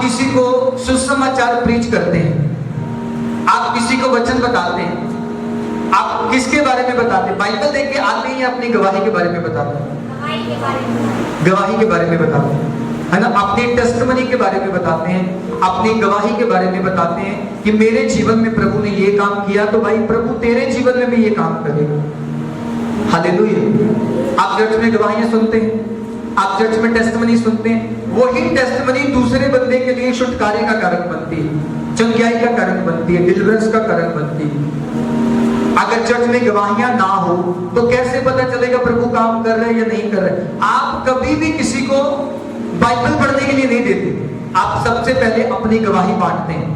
किसी को सुसमाचार प्रीच करते हैं, आप किसी को वचन बताते हैं, आप किसके बारे में बताते हैं? बाइबल देख के आते हैं या अपनी गवाही के बारे में बताते हैं? गवाही के बारे में बताते हैं, है ना? अपने टेस्टिमनी के बारे में बताते हैं, अपनी गवाही के बारे में बताते हैं कि मेरे जीवन में प्रभु ने ये काम किया, तो भाई प्रभु तेरे जीवन में भी ये काम करेगा। हालेलुया। आप चर्च में गवाहियां सुनते हैं, आप चर्च में टेस्टिमनी सुनते हैं, वही टेस्टिमनी दूसरे बंदे के लिए छुटकारे का कारण बनती है, चंगाई का कारण बनती है, डिलीवरेंस का कारण बनती है। अगर चर्च में गवाहियां ना हो तो कैसे पता चलेगा प्रभु काम कर रहे हैं या नहीं कर रहे? आप कभी भी किसी को बाइबल पढ़ने के लिए नहीं देते, आप सबसे पहले अपनी गवाही बांटते हैं,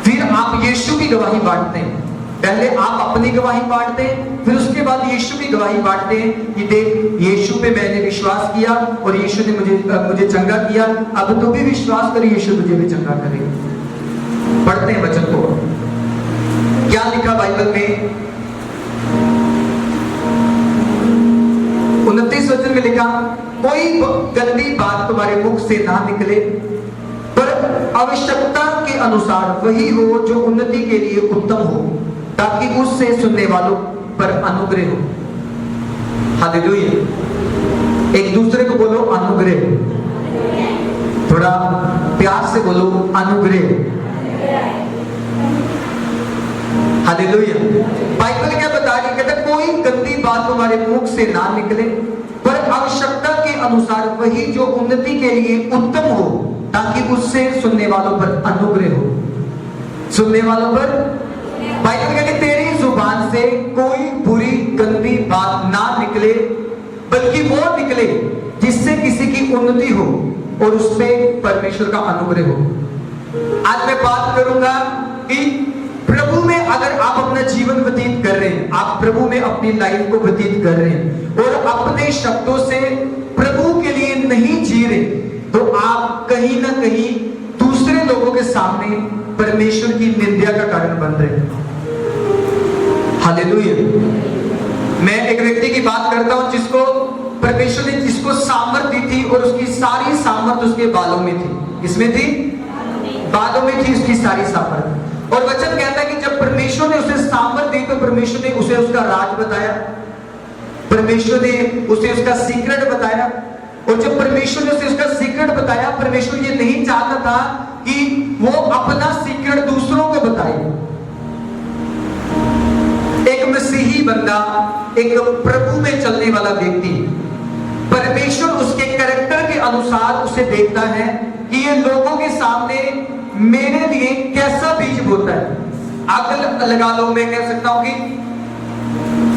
फिर आप यीशु की गवाही बांटते हैं। पहले आप अपनी गवाही बांटते हैं, फिर उसके बाद यीशु की गवाही बांटते हैं कि देख यीशु पे मैंने विश्वास किया और यीशु ने मुझे चंगा किया, अब तू भी विश्वास कर, यीशु तुझे भी चंगा करेगा। पढ़ते हैं वचन को, क्या लिखा बाइबल में? 29 वचन में लिखा, कोई गंदी बात तुम्हारे मुख से ना निकले, पर आवश्यकता के अनुसार वही हो जो उन्नति के लिए उत्तम हो, ताकि उससे सुनने वालों पर अनुग्रह हो। हालेलुया। एक दूसरे को बोलो अनुग्रह, थोड़ा प्यार से बोलो अनुग्रह। हालेलुया। बाइबल क्या बता रही है? कहता कोई गंदी बात तुम्हारे मुख से ना निकले, पर आवश्यकता के अनुसार वही जो उन्नति के लिए उत्तम हो, ताकि उससे सुनने वालों पर अनुग्रह हो। सुनने वालों पर, बाइबल कहती तेरी जुबान से कोई बुरी गंदी बात ना निकले, बल्कि वो निकले जिससे किसी की उन्नति हो और उसपे परमेश्वर का अनुग्रह हो। आज मैं बात करूंगा कि प्रभु में अगर आप अपना जीवन व्यतीत कर रहे हैं, आप प्रभु में अपनी लाइफ को व्यतीत कर रहे हैं और अपने शब्दों से प्रभु के लिए नहीं जी रहे, तो आप कहीं ना कहीं दूसरे लोगों के सामने परमेश्वर की निंदा का कारण बन रहे हैं। हालेलुया। मैं एक व्यक्ति की बात करता हूं जिसको परमेश्वर ने जिसको सामर्थ दी थी और उसकी सारी सामर्थ उसके बालों में थी। इसमें थी, बालों में थी उसकी सारी सामर्थ। और वचन कहता है कि जब परमेश्वर ने उसे सामर्थ दी तो परमेश्वर ने उसे उसका राज बताया, परमेश्वर ने उसे उसका सीक्रेट बताया। और जब परमेश्वर ने उसे उसका सीक्रेट बताया, परमेश्वर ये नहीं चाहता था कि वो अपना सीक्रेट दूसरों को बताए। एक मसीही बंदा, एक प्रभु में चलने वाला व्यक्ति, परमेश्वर उसके कैरेक्टर के अनुसार उसे देखता है कि ये लोगों के सामने मेरे लिए कैसा बीज बोता है। आग लगा लो, मैं कह सकता हूं कि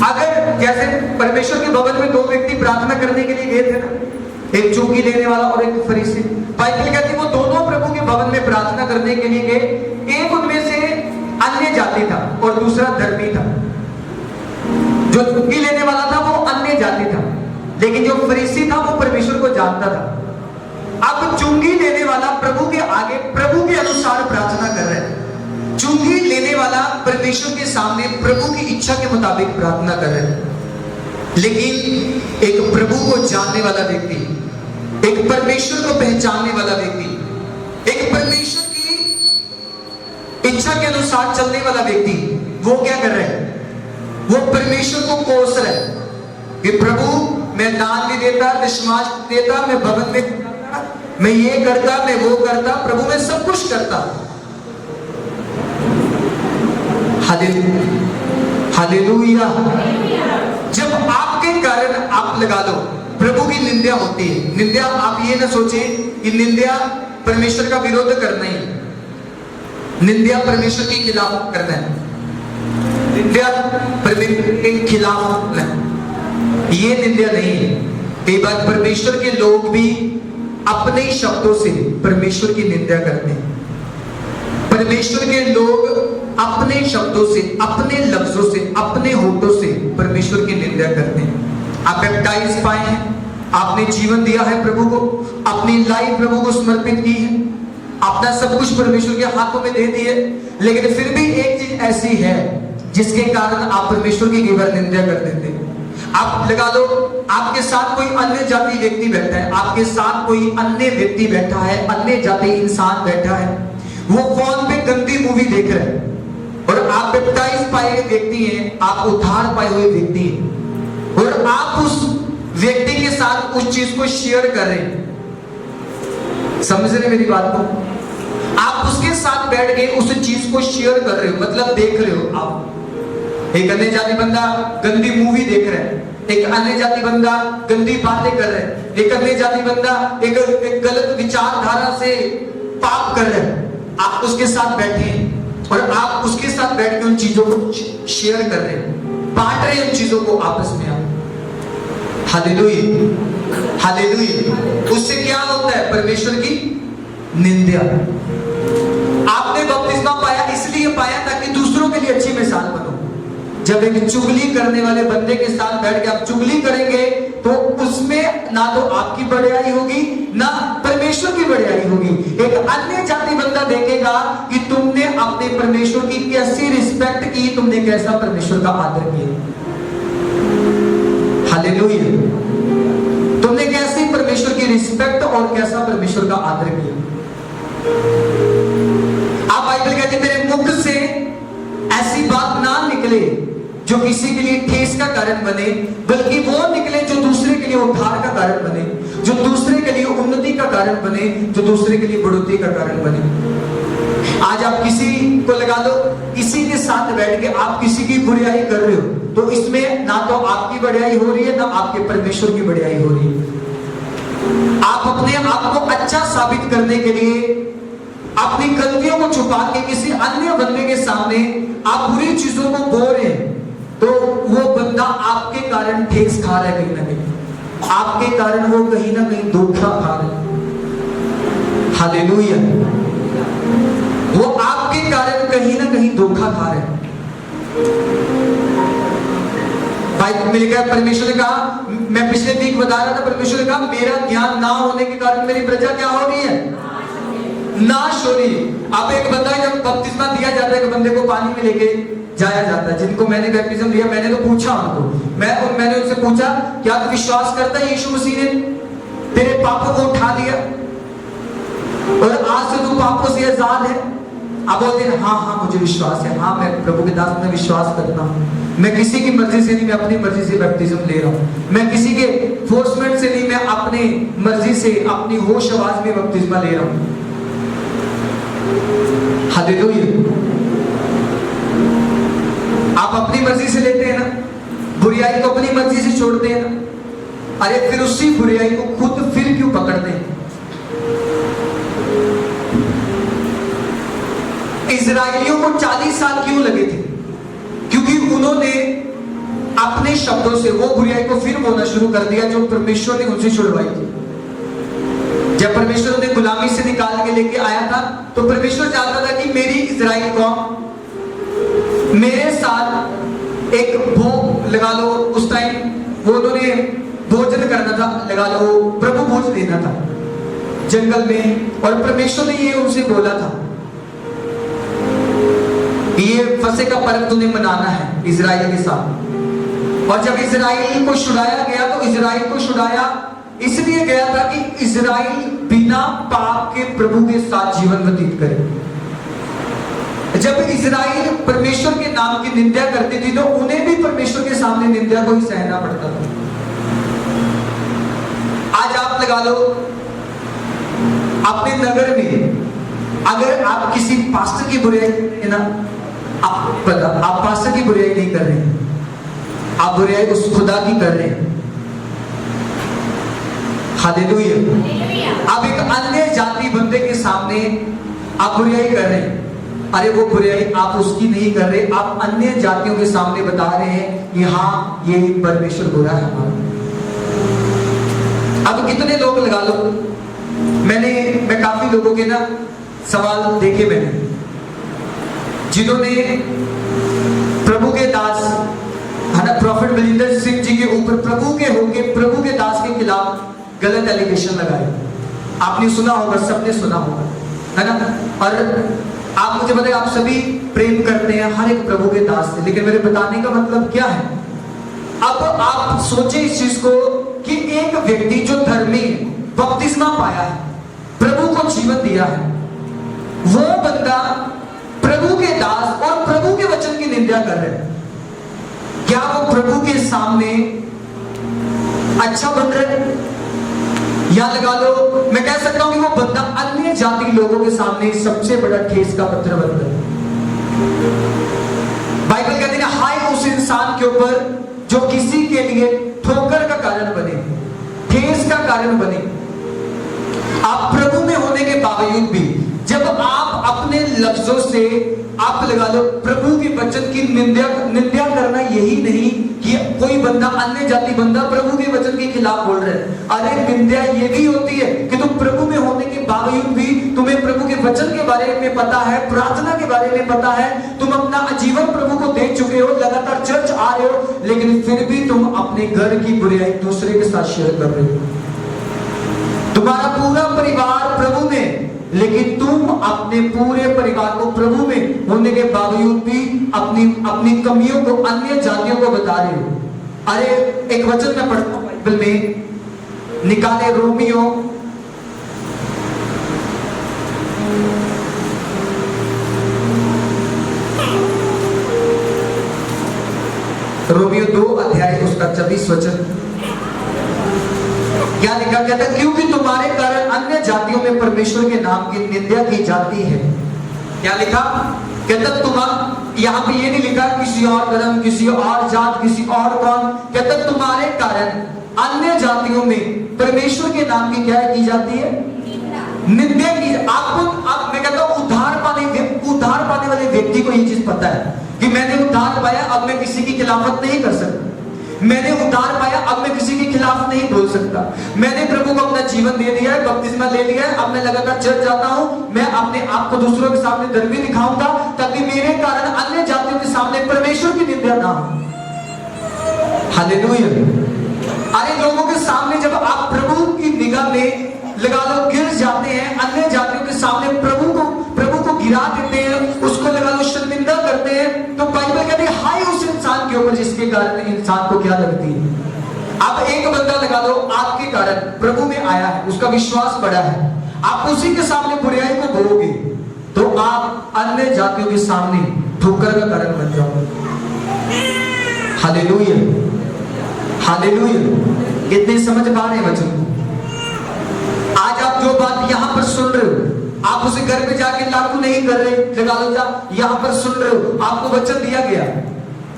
अगर जैसे परमेश्वर के भवन में दो व्यक्ति प्रार्थना करने के लिए गए थे ना, एक चौकी लेने वाला और एक फरीसी, बाइबल कहती है वो दोनों प्रभु के भवन में प्रार्थना करने के लिए गए। एक उनमें से अन्य जाति था और दूसरा धर्मी था। जो चुंगी लेने वाला था वो अन्य जाति था, लेकिन जो फरीसी था वो परमेश्वर को जानता था। अब चुंगी लेने वाला प्रभु के आगे प्रभु के अनुसार प्रार्थना कर रहा है, चुंगी लेने वाला परमेश्वर के सामने प्रभु की इच्छा के मुताबिक प्रार्थना कर रहा है। लेकिन एक प्रभु को जानने वाला व्यक्ति, एक परमेश्वर को पहचानने वाला व्यक्ति, एक परमेश्वर की इच्छा के अनुसार चलने वाला व्यक्ति, वो क्या कर रहा है? वो परमेश्वर को कोस रहा है कि प्रभु मैं दान भी देता, दशमांश देता, मैं भवन में जाता, मैं ये करता, मैं वो करता, प्रभु मैं सब कुछ करता। हालेलुया। जब आपके कारण आप लगा लो प्रभु की निंदा होती है, निंदा आप ये ना सोचें कि निंदा परमेश्वर का विरोध करना ही, निंदा परमेश्वर के खिलाफ करना है, निंदा परमेश्वर के खिलाफ करना है, ये निंदा नहीं है। कई बार परमेश्वर के लोग भी अपने शब्दों से परमेश्वर की निंदा करते हैं। परमेश्वर के लोग अपने शब्दों से, अपने लफ्जों से, अपने होठों से परमेश्वर की निंदा करते हैं। आप बैप्टाइज पाए हैं, आपने जीवन दिया है प्रभु को, अपनी लाइफ प्रभु को समर्पित की है, अपना सब कुछ परमेश्वर के हाथों में दे दिए, लेकिन फिर भी एक चीज ऐसी है जिसके कारण आप परमेश्वर की कई बार निंदा कर देते हैं। आप लगा लो, आपके साथ कोई अन्य जाति व्यक्ति बैठा है, आपके साथ कोई अन्य व्यक्ति बैठा है, अन्य जाति इंसान बैठा है, वो फोन पे गंदी मूवी देख रहे हैं और आप बैप्टाइज पाए हुए व्यक्ति हैं, आप उद्धार पाए हुए व्यक्ति हैं और आप उस व्यक्ति के साथ उस चीज को शेयर कर रहे हैं। समझ रहे मेरी बात को? आप उसके साथ बैठ के उस चीज को शेयर कर रहे हो, मतलब देख रहे हो। आप एक अन्य जाति बंदा गंदी मूवी देख रहा है, एक अन्य जाति बंदा गंदी बातें कर रहा है, एक अन्य जाति बंदा एक गलत विचारधारा से पाप कर रहा है। आप उसके साथ बैठे हैं और आप उसके साथ बैठ के उन चीजों को शेयर कर रहे हैं, बांट रहे हैं उन चीजों को आपस में। आप हालेलुया, हालेलुया। उससे क्या होता है? परमेश्वर की निंदा। आपने बपतिस्मा पाया इसलिए पाया ताकि दूसरों के लिए अच्छी मिसाल बनो। जब एक चुगली करने वाले बंदे के साथ बैठ के आप चुगली करेंगे तो उसमें ना तो आपकी बढ़ाई होगी ना परमेश्वर की बढ़ाई होगी। एक अन्य जाति बंदा देखेगा कि तुमने अपने परमेश्वर की कैसी रिस्पेक्ट की, तुमने कैसा परमेश्वर का आदर किया। हालेलुया। तुमने कैसी परमेश्वर की रिस्पेक्ट और कैसा परमेश्वर का आदर किया। आप बाइबल कहती तेरे मुख से ऐसी बात ना निकले जो किसी के लिए ठेस का कारण बने, बल्कि वो निकले जो दूसरे के लिए उद्धार का कारण बने, जो दूसरे के लिए उन्नति का कारण बने, जो दूसरे के लिए बढ़ोतरी का कारण बने। आज आप किसी को लगा दो, किसी के साथ बैठ के आप किसी की बुराई कर रहे हो, तो इसमें ना तो आपकी बढ़ाई हो रही है ना आपके परमेश्वर की बढ़ाई हो रही है। आप अपने आप को अच्छा साबित करने के लिए अपनी गलतियों को छुपा के किसी अन्य बंदे के सामने आप बुरी चीजों को बोल रहे हैं, तो वो बंदा आपके कारण ठेस खा रहा है, कहीं ना कहीं आपके कारण वो कहीं ना कहीं धोखा खा रहा है। हालेलुया। वो आपके कारण कहीं ना कहीं धोखा खा रहा है। बाइबल में लिखा है, परमेश्वर ने कहा, मैं पिछले वीक बता रहा था, परमेश्वर ने कहा मेरा ज्ञान ना होने के कारण मेरी प्रजा क्या हो रही है? नाश हो रही है। अब एक बंदा जब बपतिस्मा दिया जाता है, बंदे को पानी में लेके जाया जाता है। जिनको मैंने बैप्टिज्म दिया, मैंने तो पूछा उनको, मैंने उनसे पूछा क्या तू विश्वास करता है यीशु मसीह ने तेरे पापों को उठा लिया और आज से तू पापों से आजाद है? अब बोलते हैं हाँ हाँ मुझे विश्वास है, हाँ मैं प्रभु के दास में विश्वास करता हूँ। मैं किसी की मर्जी से नहीं, मैं अपनी मर्जी से बैप्टिज्म ले रहा हूँ। मैं किसी के फोर्समेंट से नहीं, मैं अपनी मर्जी से अपनी होश आवाज में बैप्टिज्म ले रहा हूँ। हालेलुया। आप अपनी मर्जी से लेते हैं ना, बुराई को अपनी मर्जी से छोड़ते हैं ना, अरे फिर उसी बुराई को खुद फिर क्यों पकड़ते हैं? इजराइलियों को 40 साल क्यों लगे थे? क्योंकि उन्होंने अपने शब्दों से वो बुराई को फिर बोलना शुरू कर दिया जो परमेश्वर ने उनसे छुड़वाई थी। जब परमेश्वर उन्हें गुलामी से निकाल के लेके आया था, तो परमेश्वर चाहता था कि मेरी इजराइल कौम मेरे साथ एक भोग लगा लो। उस टाइम वो उन्होंने भोजन करना था, लगा लो प्रभु भोज देना था जंगल में, और परमेश्वर ने ये उनसे बोला था ये फसह का पर्व तुम्हें मनाना है इजराइल के साथ। और जब इजराइल को छुड़ाया गया, तो इजराइल को छुड़ाया इसलिए गया था कि इजराइल बिना पाप के प्रभु के साथ जीवन व्यतीत करे। जब इजराइल परमेश्वर के नाम की निंदा करती थी, तो उन्हें भी परमेश्वर के सामने निंदा को ही सहना पड़ता था। आज आप लगा लो अपने नगर में, अगर आप किसी पास्टर की बुराई है ना, आप पास्टर की बुराई नहीं कर रहे हैं, आप बुराई उस खुदा की कर रहे हैं। हालेलुया। आप एक अन्य जाति बंदे के सामने आप बुराई कर रहे हैं, अरे वो बुराई आप उसकी नहीं कर रहे, आप अन्य जातियों के सामने बता रहे हैं कि हाँ ये परमेश्वर बुरा है हमारा। अब कितने लोग लगा लो, मैं काफी लोगों के ना सवाल देखे मैंने, जिन्होंने प्रभु के दास है ना प्रॉफिट बलजिंदर सिंह जी के ऊपर प्रभु के दास के खिलाफ गलत एलिगेशन लगाए। आपने सुना होगा, सबने सुना होगा, है ना। और आप मुझे बताइए, आप सभी प्रेम करते हैं हर एक प्रभु के दास से, लेकिन मेरे बताने का मतलब क्या है? अब आप सोचे इस चीज को कि एक व्यक्ति जो धर्मी है, बपतिस्मा पाया है, प्रभु को जीवन दिया है, वो बंदा प्रभु के दास और प्रभु के वचन की निंदा कर रहे हैं, क्या वो प्रभु के सामने अच्छा बन रहे हैं? या लगा लो, मैं कह सकता हूं कि वो बंदा अन्य जाति लोगों के सामने सबसे बड़ा ठेस का पत्थर बन रहा है। बाइबल कहती है हाय उस इंसान के ऊपर जो किसी के लिए ठोकर का कारण बने, ठेस का कारण बने। आप प्रभु में होने के बावजूद भी जब आप अपने लफ्जों से आप लगा लो प्रभु के वचन की निंदा करना, यही नहीं कि कोई बंदा अन्य जाति बंदा प्रभु के वचन के खिलाफ बोल रहा है। अरे निंदा ये भी होती है कि तुम प्रभु में होने के बावजूद भी तुम्हें प्रभु के वचन के बारे में पता है, प्रार्थना के बारे में पता है, तुम अपना आजीवन प्रभु को दे चुके हो, लगातार चर्च आ रहे हो, लेकिन फिर भी तुम अपने घर की बुराई दूसरे के साथ शेयर कर रहे हो। तुम्हारा पूरा परिवार प्रभु में, लेकिन तुम अपने पूरे परिवार को प्रभु में होने के बावजूद भी अपनी कमियों को अन्य जातियों को बता रहे हो। अरे एक वचन मैं पढ़ता हूं बाइबल में, निकाले रोमियो 2 अध्याय उसका 24 वचन क्या लिखा? कहता है क्योंकि तुम्हारे कारण अन्य जातियों में परमेश्वर के नाम की निंदा की जाती है। क्या लिखा? कहता तुम यहां पे ये नहीं लिखा किसी और धर्म, किसी और जात, किसी और कौन, कहता तुम्हारे कारण अन्य जातियों में परमेश्वर के नाम की क्या की जाती है? निंदा की। आप मैं कहता हूं उद्धार पाने वाले व्यक्ति को ये चीज पता है कि मैंने उद्धार पाया, अब मैं किसी की खिलाफत नहीं कर सकता। मैंने उद्धार पाया, अब मैं किसी के खिलाफ नहीं बोल सकता। मैंने प्रभु को अपना जीवन दे दिया है, बपतिस्मा ले लिया है, अब मैं लगातार चर्च जाता हूं। मैं अपने आप को दूसरों के सामने धर्मी दिखाऊंगा ताकि मेरे कारण अन्य जातियों के सामने परमेश्वर की निंदा ना हो। हालेलुया। अरे लोगों के सामने जब आप प्रभु की निगाह में लगा लो गिर जाते हैं, अन्य जातियों के सामने प्रभु को गिरा देते हैं, उसको लगा लो शर्मिंदा करते हैं, तो बाइबल कहती है हाय उस इंसान के ऊपर जिसके कारण इंसान को क्या लगती है। अब एक बंदा लगा लो आपके कारण प्रभु में आया है, उसका विश्वास बढ़ा है, आप उसी के सामने बुराई को बोलोगे तो आप अन्य जातियों के सामने ठोकर का कारण बन जाओगे। Hallelujah, hallelujah. कितने समझ पा रहे हैं वचन को? आज आप जो बात यहां पर सुन रहे हो, आप उसे घर पे जाके लागू नहीं कर रहे, लगा लो यहां पर सुन रहे हो, आपको वचन दिया गया,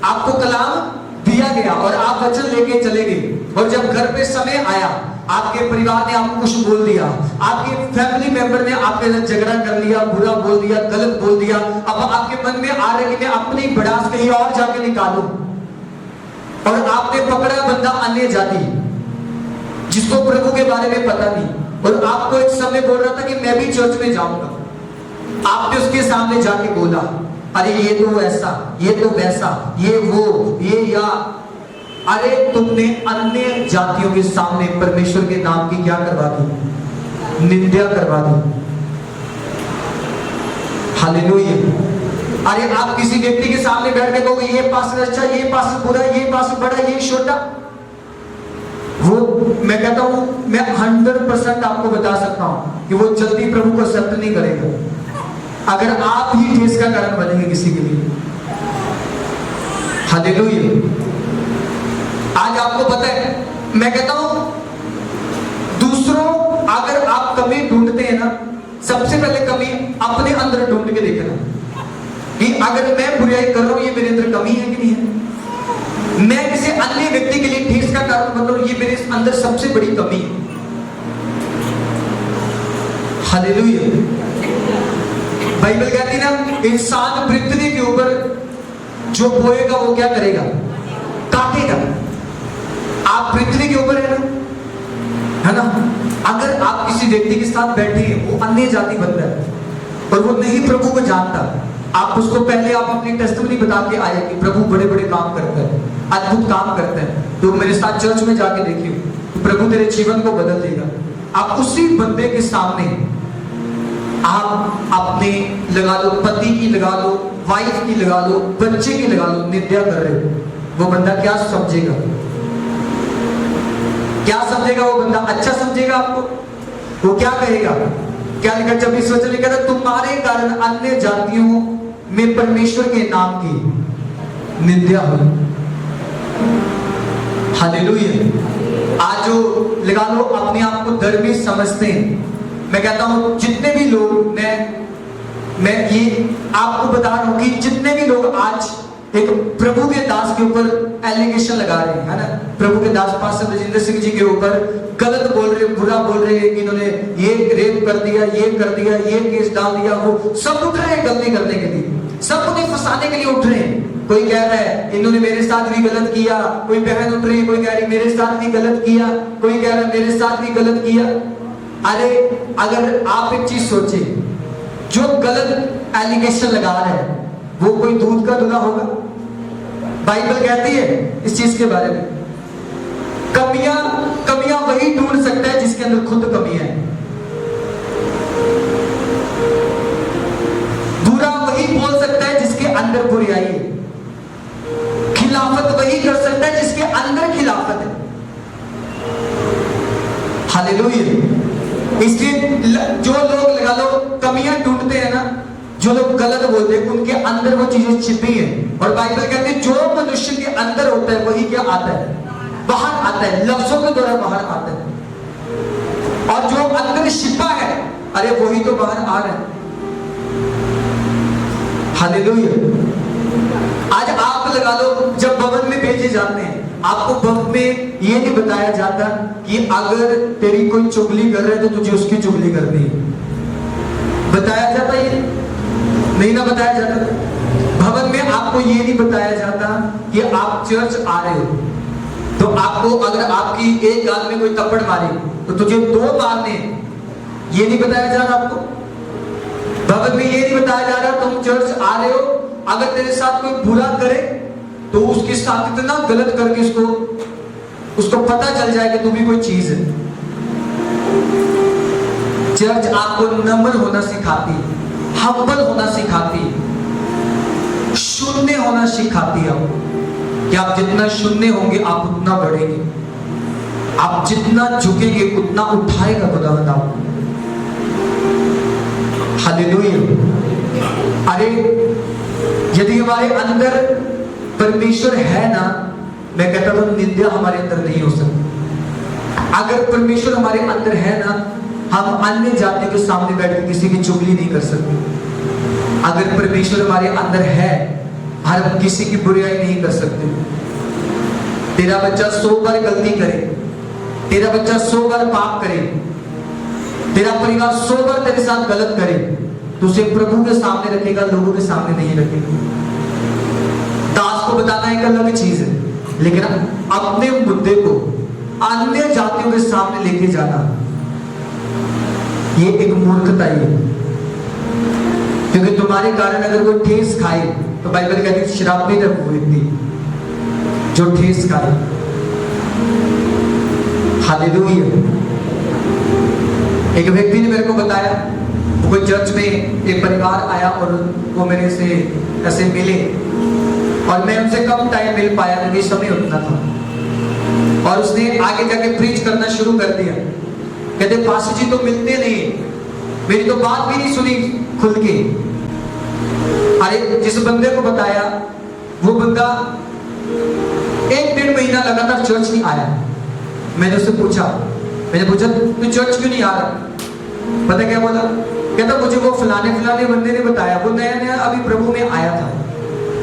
आपको कलाम दिया गया और आप वचन लेके चले गए, और जब घर पे समय आया आपके परिवार ने आपको कुछ बोल दिया, आपके फैमिली मेंबर ने आपके साथ झगड़ा कर लिया, बुरा बोल दिया, गलत बोल दिया, अब आपके मन में आ रहा है कि मैं अपनी भड़ास कहीं और जाके निकालूं, और आपने पकड़ा बंदा अन्य जाति जिसको प्रभु के बारे में पता नहीं, और आपको एक समय बोल रहा था कि मैं भी चर्च में जाऊंगा। आपने उसके सामने जाके बोला अरे ये तो ऐसा, ये तो वैसा, ये वो, ये या, अरे तुमने अन्य जातियों के सामने परमेश्वर के नाम की क्या करवा दी? निंदा करवा दी। हालेलुया। अरे आप किसी व्यक्ति के सामने बैठ के कहोगे ये पास्टर अच्छा, ये पास्टर बुरा, ये पास्टर बड़ा, ये छोटा, वो मैं कहता हूं मैं 100% आपको बता सकता हूं कि वो जल्दी प्रभु को एक्सेप्ट नहीं करेगा अगर आप ही ठेस का कारण बनेंगे किसी के लिए। हालेलुया। आज आपको पता है, मैं कहता हूं दूसरों अगर आप कमी ढूंढते हैं ना, सबसे पहले कमी अपने अंदर ढूंढ के देखना कि अगर मैं बुराई कर रहा हूं ये मेरे अंदर कमी है कि नहीं है। मैं किसी अन्य व्यक्ति के लिए ठेस का कारण बन रहा हूं, ये मेरे अंदर सबसे बड़ी कमी है। हालेलुया। बाइबल कहती है ना इंसान पृथ्वी के ऊपर जो बोएगा वो क्या करेगा? काटेगा। आप पृथ्वी के ऊपर है ना? अगर आप किसी व्यक्ति के साथ बैठे हैं, वो अन्य जाति बंदा है और वो नहीं प्रभु को जानता, आप उसको पहले आप अपनी टेस्टिमनी बता के आए कि प्रभु बड़े बड़े काम करता है, अद्भुत काम करता है, तो मेरे साथ चर्च में जाके देखिए, तो प्रभु तेरे जीवन को बदल देगा। आप उसी बंदे के सामने आप अपने लगा लो, पति की लगा लो, वाइफ की लगा लो, बच्चे की लगा लो, निंदा कर रहे हो, वो बंदा क्या समझेगा? क्या समझेगा वो बंदा? अच्छा समझेगा आपको? वो क्या कहेगा? क्या लिखा 26 वचन लिखा था, तुम्हारे कारण अन्य जातियों में परमेश्वर के नाम की निंदा हुई। हालेलुया। आज जो लगा लो अपने आप को धर्मी समझते हैं, मैं कहता हूं जितने भी लोग, मैं ये आपको बता रहा हूं कि जितने भी लोग आज एक प्रभु के दास के ऊपर एलिगेशन लगा रहे हैं, है ना, प्रभु के दास पास्टर बलजिंदर सिंह जी के ऊपर गलत बोल रहे, बुरा बोल रहे हैं कि इन्होंने ये रेप कर दिया, ये कर दिया, ये केस डाल दिया, वो सब उठ रहे हैं गलती करने के लिए, सब उन्हें फंसाने के लिए उठ रहे हैं। कोई कह रहा है इन्होंने मेरे साथ भी गलत किया, कोई बहन उठ रही है, कोई कह रही मेरे साथ भी गलत किया, कोई कह रहा है मेरे साथ भी गलत किया। अरे अगर आप एक चीज सोचे, जो गलत एलिगेशन लगा रहा है वो कोई दूध का दूल्हा होगा? बाइबल कहती है इस चीज के बारे में, कमियां वही ढूंढ सकता है जिसके अंदर खुद कमियां है। बुरा वही बोल सकता है जिसके अंदर बुराई है। खिलाफत वही कर सकता है जिसके अंदर खिलाफत है। हालेलुया। इसलिए जो लोग लगा लो कमियां ढूंढते हैं ना, जो लोग गलत बोलते हैं, उनके अंदर वो चीजें छिपी है। और बाइबल कहती है जो मनुष्य के अंदर होता है वही क्या आता है? बाहर आता है, लफ्जों के द्वारा बाहर आता है। और जो अंदर छिपा है, अरे वही तो बाहर आ रहा है। हालेलुया। आज आप लगा लो जब भवन में भेजे जाते हैं, आपको भवन में ये नहीं बताया जाता कि अगर तेरी कोई चुगली कर रहा है तो तुझे उसकी चुगली करनी है। बताया जाता ये? नहीं ना बताया जाता। भवन में आपको ये नहीं बताया जाता कि आप चर्च आ रहे हो तो आपको अगर आपकी एक गाल में कोई थप्पड़ मारे तो तुझे 2 मारने, ये नहीं बताया जा रहा आपको। भवन में ये नहीं बताया जा रहा तुम चर्च आ रहे हो, अगर तेरे साथ कोई बुरा करे तो उसके साथ इतना गलत करके उसको पता चल जाए कि तू भी कोई चीज है। चर्च आपको नम्र होना सिखाती है, हम्बल होना सिखाती है, शून्य होना सिखाती है आपको कि आप जितना शून्य होंगे आप उतना बढ़ेंगे, आप जितना झुकेंगे उतना उठाएगा खुदावंद आपको। हालेलुया। अरे यदि हमारे अंदर परमेश्वर है ना, मैं कहता हूं निंदा हमारे अंदर नहीं हो सकती। अगर परमेश्वर हमारे अंदर है ना, हम अन्य जातियों के सामने बैठकर किसी की चुगली नहीं कर सकते। अगर परमेश्वर हमारे अंदर है, हम किसी की बुराई नहीं कर सकते। तेरा बच्चा 100 बार गलती करे, तेरा बच्चा 100 बार पाप करे, तेरा परिवार 100 बार तेरे साथ गलत करे, तो उसे प्रभु के सामने रखेगा, लोगों के सामने नहीं रखेगा। दास को बताना एक अलग चीज है, लेकिन अपने मुद्दे को अन्य जातियों के सामने लेके जाना ये एक मूर्खता ही है। क्योंकि तुम्हारे कारण अगर कोई ठेस खाए तो बाइबल कहती है श्रापित है वो व्यक्ति जो ठेस खाए। हालेलुया। एक व्यक्ति ने मेरे को बताया, वो कोई चर्च में एक परिवार आया और वो मेरे से ऐसे मिले और मैं उनसे कम टाइम मिल पाया क्योंकि समय उतना था। और उसने आगे जाके प्रीच करना शुरू कर दिया। कहते पास्टर जी तो मिलते नहीं, मेरी तो बात भी नहीं सुनी खुल के। अरे जिस बंदे को बताया वो बंदा 1-1.5 महीना लगातार चर्च नहीं आया। मैंने उससे पूछा तू चर्च क्यों नहीं आ रहा? पता क्या बोला? कहता मुझे वो फलाने बंदे ने बताया, वो नया अभी प्रभु में आया था,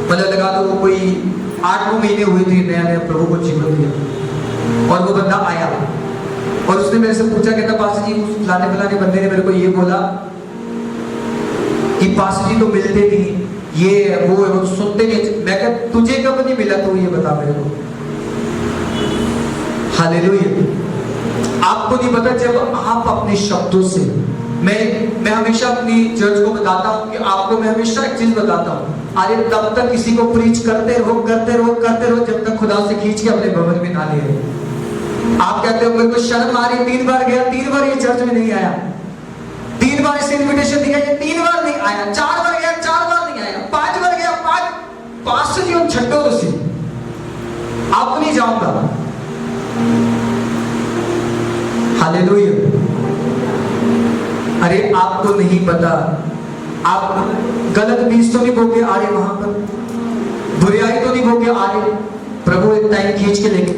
मतलब लगा दो वो कोई 8-9 महीने हुए थे नया प्रभु को जीवन दिया। और वो बंदा आया और उसने मेरे से पूछा, कहता पास्टर जी फलाने बंदे ने मेरे को ये बोला कि पास्टर जी तो मिलते नहीं, ये वो सुनते नहीं। मैं कहता तुझे कब नहीं मिला तो ये बता मेरे को। हालेलुया। आपको नहीं पता, जब आप अपने शब्दों से, मैं हमेशा अपनी चर्च को बताता हूं कि आपको मैं हमेशा एक चीज बताता हूं, अरे तब तक किसी को प्रीच करते रहो जब तक खुदा से खींच के अपने भवन में ना ले आए। आप कहते हो मेरे को शर्म आ रही, 3 बार गया, 3 बार ये चर्च में नहीं आया, 3 बार इसे इनविटेशन दिया, ये 3 बार नहीं आया, 4 बार गया, 4 बार नहीं आया, 5 बार गया, 5 जी हम छठो उसी आपको नहीं जाऊंगा। हालेलुया। अरे आपको नहीं पता, आप गलत बीज तो नहीं बोके आ रहे, वहां पर बुराई तो नहीं बोके आ रहे। प्रभु एक टाइम खींच के लेके,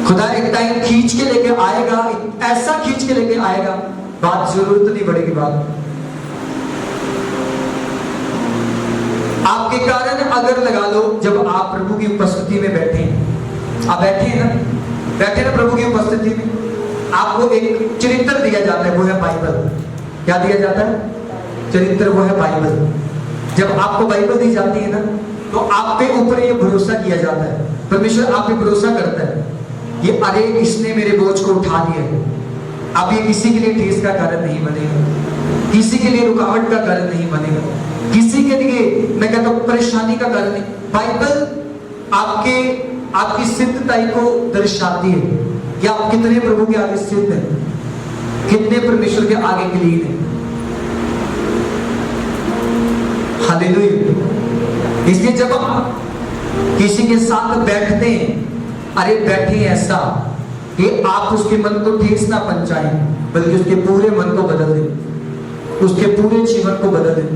खुदा एक टाइम खींच के लेके आएगा, ऐसा खींच के लेके आएगा, बात जरूरत नहीं पड़ेगी। बात आपके कारण अगर लगा लो, जब आप प्रभु की उपस्थिति में बैठे हैं, आप बैठे हैं ना प्रभु की उपस्थिति में, आपको एक चरित्र दिया जाता है, वो है बाइबल। क्या दिया जाता है? चरित्र, वो है बाइबल। जब आपको बाइबल दी जाती है ना, तो आप पे ऊपर ये भरोसा किया जाता है, परमेश्वर आप पे भरोसा करता है, ये अरे इसने मेरे बोझ को उठा लिया है। अब ये किसी के लिए ठेस का कारण नहीं बनेगा, किसी के लिए रुकावट का कारण नहीं बनेगा, किसी के लिए मैं कहता हूं परेशानी का कारण नहीं। बाइबल आपकी सिद्धताई को दर्शाती है कि आप कितने प्रभु के आगे सिद्ध हैं, कितने परमेश्वर के आगे क्लीन हैं। हालेलुया। इसलिए जब आप किसी के साथ बैठते हैं, अरे बैठे ऐसा कि आप उसके मन को ठेस ना पहुंचाएं, बल्कि उसके पूरे मन को बदल दें, उसके पूरे जीवन को बदल दें,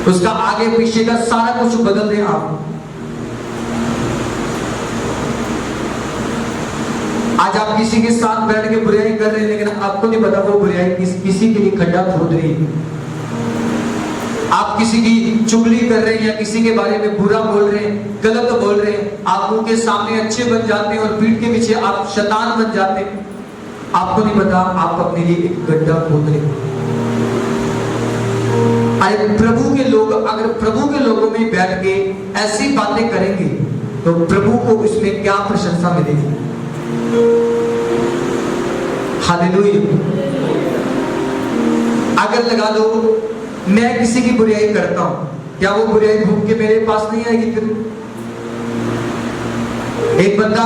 उसका आगे पीछे का सारा कुछ बदल दें आप। आज आप किसी के साथ बैठ के बुराई कर रहे हैं, लेकिन आपको नहीं पता वो बुराई किसी के लिए खड्डा खोद रही है। आप किसी की चुगली कर रहे हैं या किसी के बारे में बुरा बोल रहे हैं, गलत बोल रहे हैं, आप उनके सामने अच्छे बन जाते हैं और पीठ के पीछे आप शैतान बन जाते हैं। आपको नहीं पता आप अपने लिए एक गड्ढा खोद रहे हैं। अरे प्रभु के लोग अगर प्रभु के लोगों में बैठ के ऐसी बातें करेंगे, तो प्रभु को इसमें क्या प्रशंसा मिलेगी। हालेलुया। अगर लगा दो मैं किसी की बुराई करता हूं, क्या वो बुराई घूम के मेरे पास नहीं आएगी? फिर एक बंदा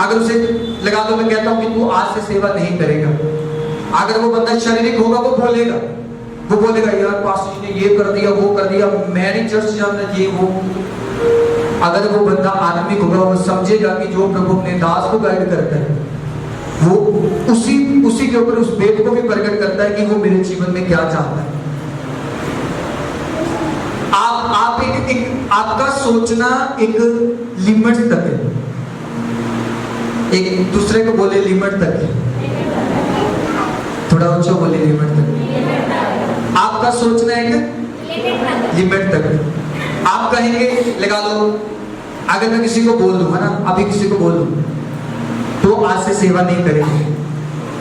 अगर उसे लगा दो, मैं कहता हूं कि तू आज से सेवा नहीं करेगा, अगर वो बंदा शारीरिक होगा, वो बोलेगा यार पास्टर जी ने ये कर दिया, वो कर दिया, मैं नहीं चर्च जाना, ये वो। अगर वो बंदा आत्मिक होगा, वो समझेगा कि जो प्रभु अपने दास को गाइड करता है, वो उसी के ऊपर उस भेद को भी प्रकट करता है कि वो मेरे जीवन में क्या चाहता है। आप एक आपका सोचना एक लिमिट तक है, एक दूसरे को बोले लिमिट तक है, थोड़ा ऊंचा बोले लिमिट तक। आपका सोचना एक लिमिट तक है। आप कहेंगे लगा लो, अगर मैं किसी को बोल दूं, है ना, अभी किसी को बोल दूं तो आज से सेवा नहीं करेंगे,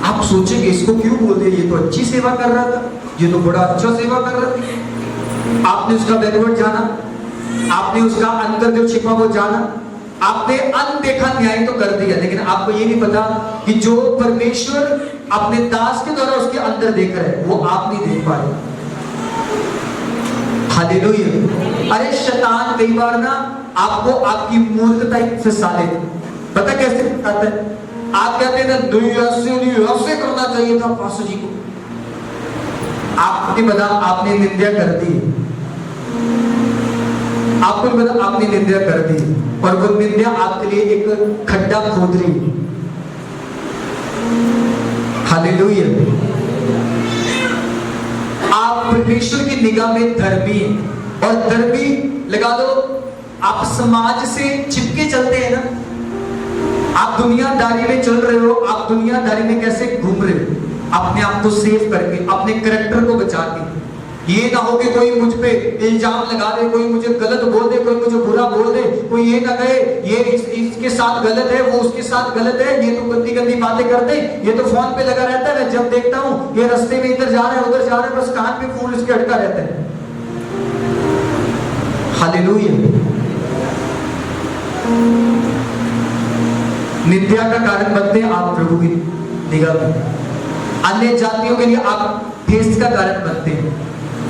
आप सोचेंगे इसको क्यों बोल दिया, ये तो अच्छी सेवा कर रहा था, ये तो बड़ा अच्छा सेवा कर रहा था। आपने उसका बैकवर्ड जाना, आपने उसका अंतर जो छिपा वो जाना, आपने अनदेखा न्याय तो कर दिया, लेकिन आपको ये नहीं पता कि जो परमेश्वर अपने दास के द्वारा उसके अंदर देख रहा है, वो आप नहीं देख पा रहे। हालेलुया। अरे शैतान कई बार ना आपको आपकी मूर्खता फंसा लेता है। पता कैसे फंसाता है? आप कहते हैं ना ऐसे करना चाहिए था पास्टर जी को, आपने पता आपने निंदा कर दी, आपको नहीं पता आपने निंदा कर दी, और वो निंदा आपके लिए एक खड्डा खोद रही है। हालेलुया। आप परमेश्वर की निगाह में धर्मी हैं, और धर्मी लगा दो, आप समाज से चिपके चलते हैं ना, आप दुनियादारी में चल रहे हो, आप दुनियादारी में कैसे घूम रहे हो, अपने आप को सेव करके, अपने कैरेक्टर को बचा के। ये ना हो कि कोई मुझ पे इल्जाम लगा दे, कोई मुझे गलत बोल दे, कोई मुझे बुरा बोल दे, कोई ये ना कहे ये इसके साथ गलत है, वो उसके साथ गलत है, ये तो गंदी गंदी बातें करते, ये तो फोन पे लगा रहता है, मैं जब देखता हूँ ये रास्ते में इधर जा रहा है उधर जा रहा है, बस कान पे फूल इसके अटका रहता है। हालेलुया। निंदा का कारण बनते हैं आप प्रभु की निगाह में, अन्य जातियों के लिए आप ठेस का कारण बनते हैं।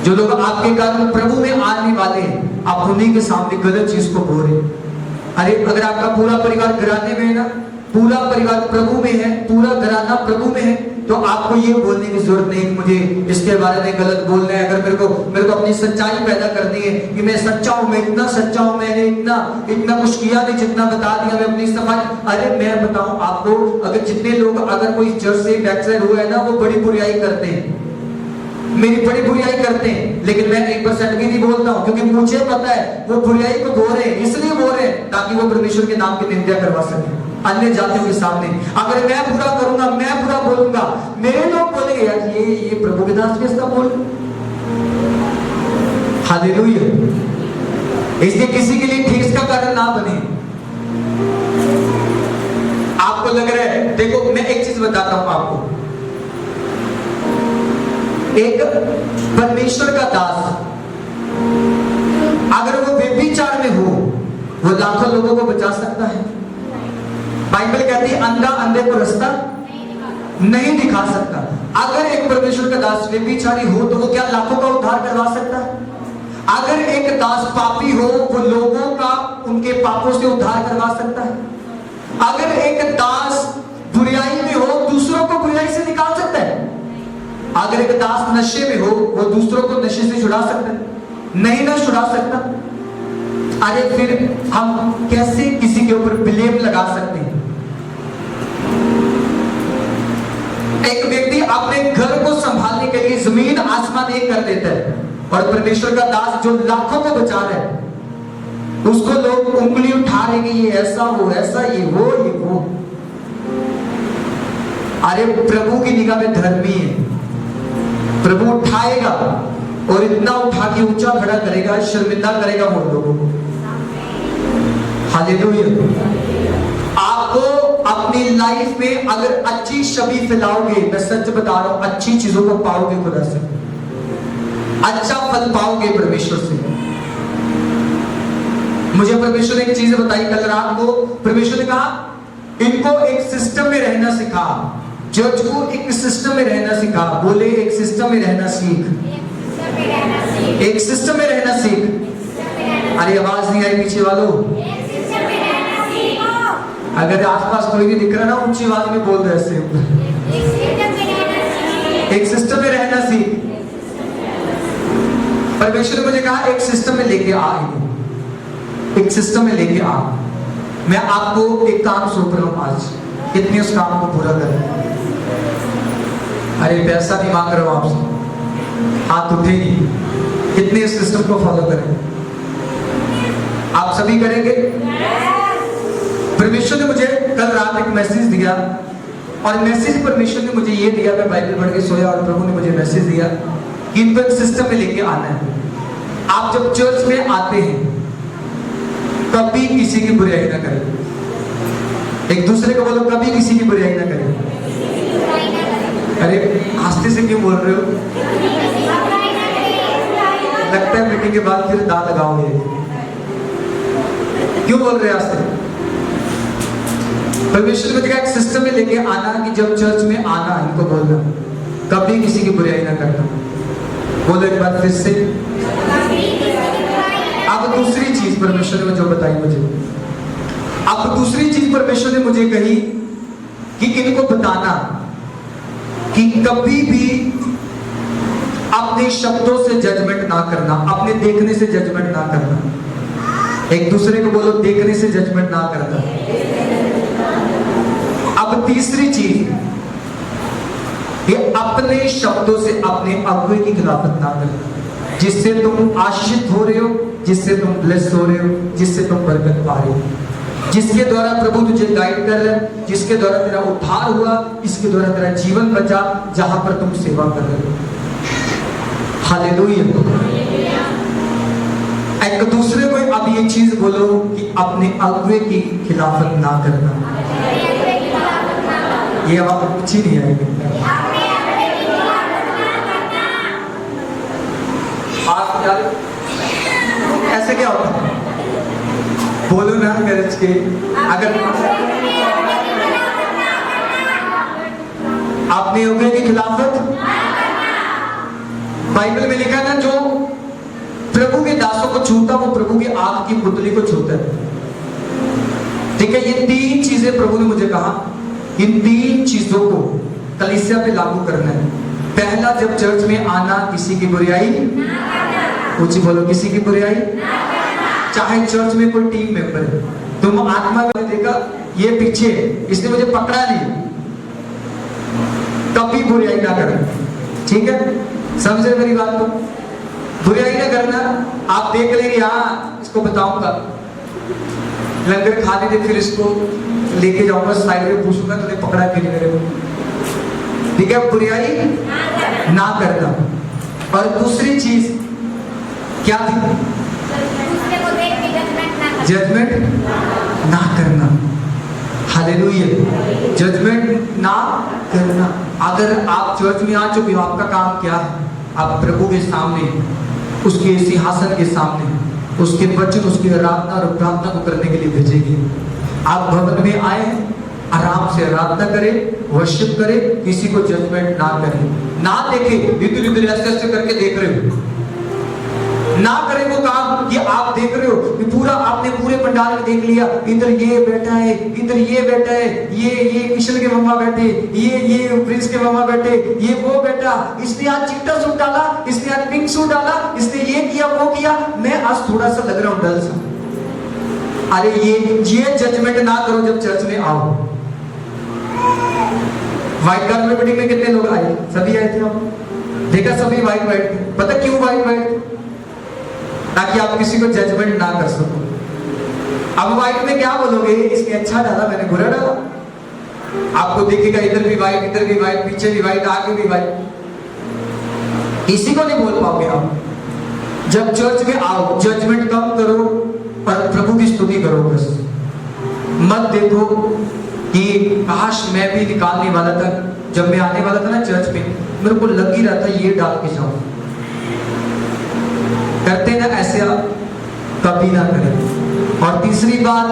जो लोग आपके कारण प्रभु में आने वाले हैं, आप उन्हीं के सामने गलत चीज को बोल रहे। अरे अगर आपका पूरा परिवार घराने में है ना, पूरा परिवार प्रभु में है, पूरा घराना प्रभु में है, तो आपको ये बोलने की जरूरत नहीं कि मुझे इसके बारे में गलत बोलना है। अगर मेरे को अपनी सच्चाई पैदा करनी है कि मैं सच्चा हूं, मैं इतना सच्चा हूं, मैंने इतना कुछ किया नहीं जितना बता दिया, मैं अपनी सफाई। अरे मैं बताऊं आपको, अगर जितने लोग अगर कोई चर्च से बैकसाइड हुआ है ना, वो बड़ी बुराई करते हैं, मेरी बड़ी बुराई करते हैं, लेकिन मैं 1% भी नहीं बोलता हूं, क्योंकि मुझे पता है वो बुराई को बोल रहे हैं, इसलिए बोल रहे हैं ताकि वो परमेश्वर के नाम की निंदा करवा सके अन्य जातियों के सामने। अगर मैं बुरा करूंगा, मैं बुरा बोलूंगा, मेरे लोग बोलेंगे यार ये प्रभु के दास भी ऐसा बोल। हालेलुया। इसलिए किसी के लिए ठेस का कारण ना बने। आपको लग रहा है, देखो मैं एक चीज बताता हूं आपको, एक परमेश्वर का दास अगर वो व्यभिचार में हो, वो लाखों लोगों को बचा सकता है। बाइबल कहती है अंधा अंधे को रास्ता नहीं दिखा सकता। अगर एक परमेश्वर का दास व्यभिचारी हो तो वो क्या लाखों का उद्धार करवा सकता है? अगर एक दास पापी हो, वो लोगों का उनके पापों से उद्धार करवा सकता है। अगर एक दास बुराई में हो, दूसरों को बुराई से निकाल सकता है। अगर एक दास नशे में हो, वो दूसरों को नशे से छुड़ा सकता है? नहीं ना छुड़ा सकता। अरे फिर हम कैसे किसी के ऊपर ब्लेम लगा सकते हैं? एक व्यक्ति अपने घर को संभालने के लिए जमीन आसमान एक कर देता है, और परमेश्वर का दास जो लाखों को बचा रहा है, उसको लोग उंगली उठा रहे कि ये ऐसा हो, ऐसा ये वो। अरे प्रभु की निगाह में धर्मी है, प्रभु उठाएगा और इतना उठा के ऊंचा खड़ा करेगा, शर्मिंदा करेगा वो लोगों को। हालेलुया। आपको अपनी लाइफ में अगर अच्छी छवि फैलाओगे, मैं सच बता रहा हूं, अच्छी चीजों को पाओगे खुदा से, अच्छा फल पाओगे परमेश्वर से। मुझे परमेश्वर ने एक चीज बताई कल रात को। परमेश्वर ने कहा इनको एक सिस्टम में रहना सिखा, चर्च को एक सिस्टम में रहना सिखा। बोले एक सिस्टम में रहना सीख, एक सिस्टम में रहना सीख। अरे आवाज नहीं आई पीछे वालों? अगर आसपास कोई नहीं दिख रहा ना, ऊंची आवाज में बोल रहे ऐसे, एक सिस्टम में रहना सीख। परमेश्वर ने मुझे कहा एक सिस्टम में लेके आ, एक सिस्टम में लेके आ। मैं आपको एक काम सौंप रहा हूं आज, कितने उस काम को पूरा करें। अरे पैसा नहीं मांग रहा हूं आपसे, हाथ उठेगी, कितने इस सिस्टम को फॉलो करें? आप सभी करेंगे? परमेश्वर ने मुझे कल रात एक मैसेज दिया, और मैसेज परमेश्वर ने मुझे ये दिया, मैं बाइबल पढ़ के सोया और प्रभु ने मुझे मैसेज दिया कि इनको एक सिस्टम में लेके आना है। आप जब चर्च में आते हैं कभी किसी की बुराई ना करें। एक दूसरे को बोलो कभी किसी की बुराई ना करें। अरे आस्ते से क्यों बोल रहे हो? लगता है मीटिंग के बाद फिर दांत लगाओगे। क्यों बोल रहे हैं आस्ते? परमेश्वर ने कहा एक सिस्टम में लेके आना कि जब चर्च में आना इनको बोलना कभी किसी की बुराई ना करना। बोलो एक बार फिर से। अब दूसरी चीज परमेश्वर ने जो बताई मुझे, अब दूसरी चीज परमेश्वर ने मुझे कही कि इनको बताना कि कभी भी अपने शब्दों से जजमेंट ना करना, अपने देखने से जजमेंट ना करना। एक दूसरे को बोलो देखने से जजमेंट ना करना। अब तीसरी चीज, ये अपने शब्दों से अपने अगुवे की खिलाफत ना करना, जिससे तुम आशीषित हो रहे हो, जिससे तुम ब्लेस हो रहे हो, जिससे तुम बरकत पा रहे हो, जिसके द्वारा प्रभु तुझे गाइड कर रहे हैं, जिसके द्वारा तेरा उद्धार हुआ, इसके द्वारा तेरा जीवन बचा, जहां पर तुम सेवा कर रहे हो। हालेलुया। एक दूसरे को अब ये चीज बोलो कि अपने अगुवे की खिलाफत ना करना। ये अब आपको अच्छी नहीं आएगी। ऐसे क्या होता है? बोलो ना गरज के। अगर अपने अगुवे की खिलाफत, बाइबल में लिखा है ना, जो प्रभु के दासों को छूता वो प्रभु की आग की पुतली को छूता है। ठीक है, ये तीन चीजें प्रभु ने मुझे कहा, इन तीन चीजों को कलीसिया पे लागू करना है। पहला, जब चर्च में आना, किसी की बुराई, ऊंची बोलो, किसी की बुराई, चाहे चर्च में कोई टीम मेंबर है, तुम आत्मा में देखा ये पीछे इसने मुझे पकड़ा नहीं, कभी बुराई ना करना, ठीक है? समझे मेरी बात को? बुराई ना करना। आप देख लेंगे, हाँ इसको बताऊंगा, लंगर खाने दे, फिर इसको लेके जाऊंगा साइड में, पूछूंगा तूने पकड़ा क्यों नहीं मेरे को, ठीक है? बुराई ना करना। और दूसरी चीज क्या थी? जजमेंट ना करना। हालेलुया, जजमेंट ना करना। अगर आप चर्च में आ चुके हो, आपका काम क्या है? आप प्रभु के सामने, उसके सिंहासन के सामने उसके वचन, उसकी आराधना और प्रार्थना को करने के लिए भेजेंगे। आप भवन में आए, आराम से आराधना करें, वर्शिप करें, किसी को जजमेंट ना करें, ना देखें इधर इधर ऐसे ऐसे करके देख रहे हो, ना करें वो काम कि आप देख रहे हो कि पूरा आपने पूरे पंडाल में देख लिया, इधर ये बैठा है, इधर ये बैठा है, ये किशन के मम्मा बैठे, ये प्रिंस के मम्मा बैठे, ये वो बैठा, इसने आज चिट्टा सूट डाला, इसने आज पिंक सूट डाला, इसने ये किया वो किया, मैं आज थोड़ा सा लग रहा हूं डल सा। अरे ये जजमेंट ना करो जब चर्च में आओ। व्हाइट कार्पेट मीटिंग में कितने लोग आए? सभी आए थे। हम देखा सभी व्हाइट, पता क्यों व्हाइट? ताकि आप किसी को जजमेंट ना कर सको। अब व्हाइट में क्या बोलोगे? इसने अच्छा डाला, मैंने बुरा डाला। आपको दिखेगा इधर भी व्हाइट, इधर भी व्हाइट, पीछे भी व्हाइट, आगे भी व्हाइट, किसी को नहीं बोल पाओगे आप। जब चर्च में आओ, जजमेंट कम करो और प्रभु की स्तुति करो बस। मत देखो कि काश मैं भी निकालने वाला था, जब मैं आने वाला था ना चर्च में, मेरे को लग ही रहा था ये डाल के जाऊं। करते ना ऐसे, आप कभी ना करें। और तीसरी बात,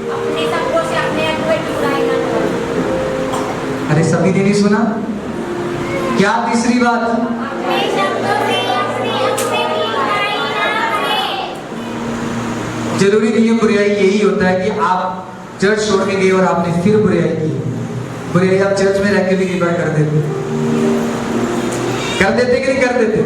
अपने शब्दों से अपने अगुवे की बुराई ना करो। अरे सभी ने नहीं सुना क्या? तीसरी बात, अपने शब्दों से अपने अगुवे की बुराई ना करें। जरूरी नहीं है बुराई यही होता है कि आप चर्च छोड़ के गए और आपने फिर बुराई की। बुराई आप चर्च में रह के भी नहीं कर देते कि नहीं कर देते?